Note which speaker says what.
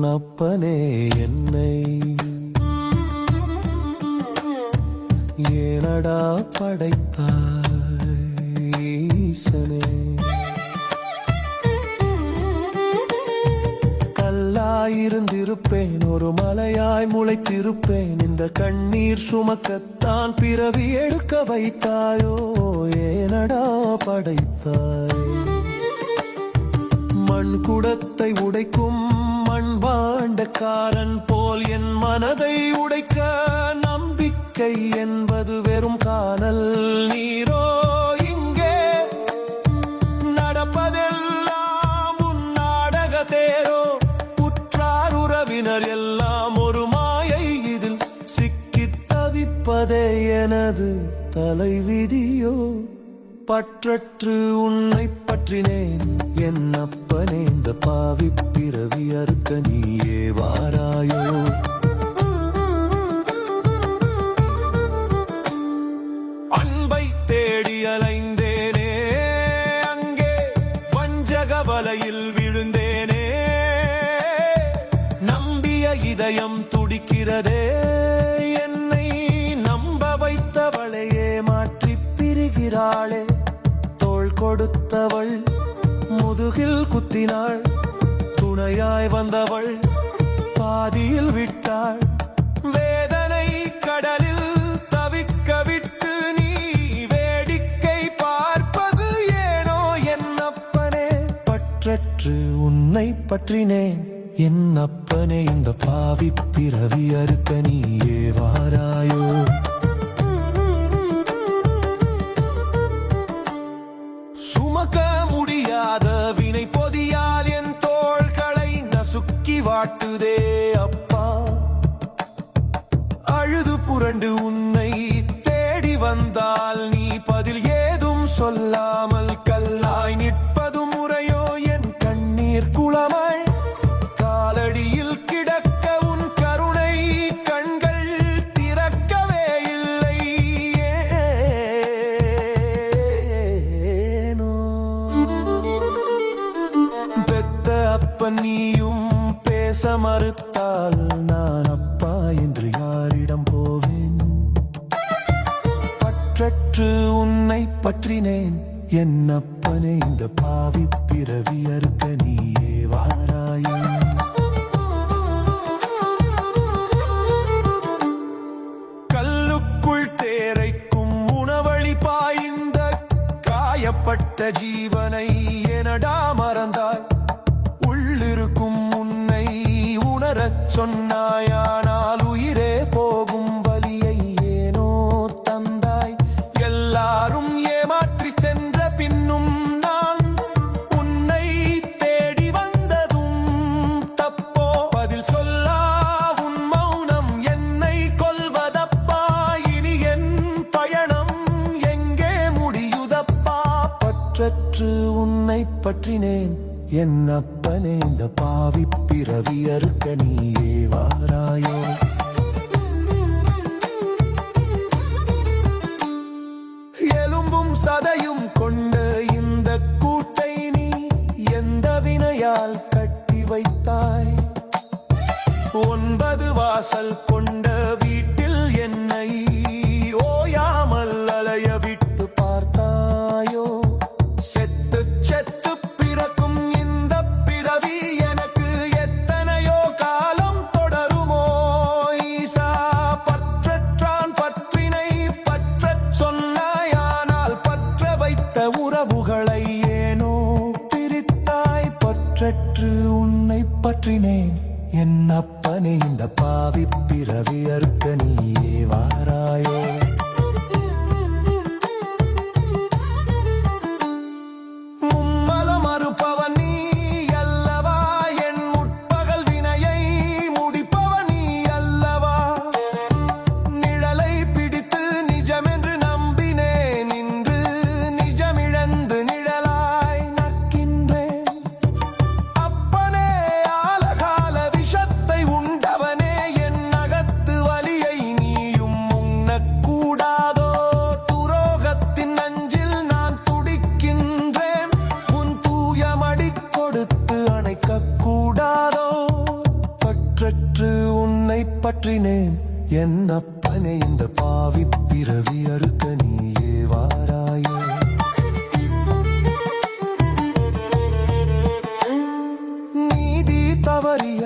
Speaker 1: அப்பனே என்னை ஏனடா படைத்தாய் ஈசனே? கல்லாயிருந்திருப்பேன், ஒரு மலையாய் முளைத்திருப்பேன். இந்த கண்ணீர் சுமக்கத்தான் பிறவி எடுக்க வைத்தாயோ? ஏனடா படைத்தாய்? மண் குடத்தை உடைக்கும் மண்பாண்டக்காரன் போல் என் மனதை உடைக்க நம்பிக்கை என்பது வெறும் காணல் நீரோ? இங்கே நடப்பதெல்லாம் உன் நாடக தேரோ? உற்றார் உறவினர் எல்லாம் ஒரு மாயை, இதில் சிக்கித் தவிப்பதே எனது தலைவிதியோ? பற்றற்று உன்னை பற்றினேன் என் அப்பனே, இந்த பாவி பிறவி அறுக்க நீயே வாராயோ? அன்பை தேடி அலைந்தேனே, அங்கே வஞ்சக வலையில் விழுந்தேனே. நம்பிய இதயம் துடிக்கிறதே, என்னை நம்ப வைத்தவளையே மாற்றி பிரிகிறாளே. தோள் கொடுத்தவள் முதுகில் குத்தினாள், துணையாய் வந்தவள் பாதியில் விட்டாள். வேதனை கடலில் தவிக்க விட்டு நீ வேடிக்கை பார்ப்பது ஏனோ என் அப்பனே? பற்றற்று உன்னை பற்றினேன் என் அப்பனே, இந்த பாவி பிறவி அறுக்க நீயே வாராயோ? சுமக்க முடியாத வினை பொதியால் என் தோள்களை நசுக்கி வாட்டுதே அப்பா. அழுது புரண்டு உன்னை தேடி வந்தால் நீ பதில் ஏதும் சொல்லாமல் கல்லாய் நிற்பது முறையோ? என் கண்ணீர் குளமாய் காலடியில் கிடக்க உன் கருணை கண்கள் திறக்கவே இல்லை ஏனோ? பெத்த அப்பன் நீயும் பேச மறுத்தால் நான் அப்பா என்று யாரிடம் போவேன்? பற்றற்று உன்னை பற்றினேன் என் அப்பனே, இந்த பாவி பிறவி அறுக்க நீயே வாராயோ? கல்லுக்குள் தேரைக்கும் உணவழி பாய்ந்த காயப்பட்ட ஜீவனை எனடா மறந்தாய்? உள்ளிருக்கும் உன்னை உணரச் சொன்னாயானால் உயிரே போகும் வலியை ஏனோ தந்தாய்? எல்லாரும் ஏமாற்றி சென்ற பின்னும் நான் உன்னை தேடி வந்ததும் தப்போ? பதில் சொல்லா உன் மௌனம் என்னை கொல்வதப்பா. இனி என் பயணம் எங்கே முடியுதப்பா? பற்றற்று உன்னை பற்றினேன் என் அப்பனே, இந்த பாவி பிறவி அறுக்க நீயே வாராயோ? எலும்பும் சதையும் கொண்ட இந்த கூட்டை நீ எந்த வினையால் கட்டி வைத்தாய்? 9 வாசல் கொண்ட வீட்டில் என்னை ஓயாமல் அலைய விட்டு பார்த்தாயோ? செத்து செத்து பிறக்கும் இந்த பிறவி எனக்கு எத்தனையோ காலம் தொடருமோ? ஈசா பற்றற்றான் பற்றினை பற்றச் சொன்னாயானால் பற்ற வைத்த உறவுகளை ஏனோ பிரித்தாய்? பற்றற்று உன்னை பற்றினேன் என் அப்பனே, இந்த பாவி பிறவி அறுக்க நீயே வாராயோ? மும்மலம் அறுப்பவன் நீ அல்லவா? என் முற்பகல் வினையை முடிப்பவன் நீ அல்லவா? நிழலை பிடித்து நிஜமென்று நம்பினேன், இன்று நிஜமிழந்து நிழலாய் நக்கின்றேன். அப்பனே ஆலகால விஷத்தை உண்டவனே, என் அகத்து வலியை பின்பற்றினேன் என் அப்பனே இந்த பாவி பிறவி அறுக்க நீயே வாராயே நீதி தவறிய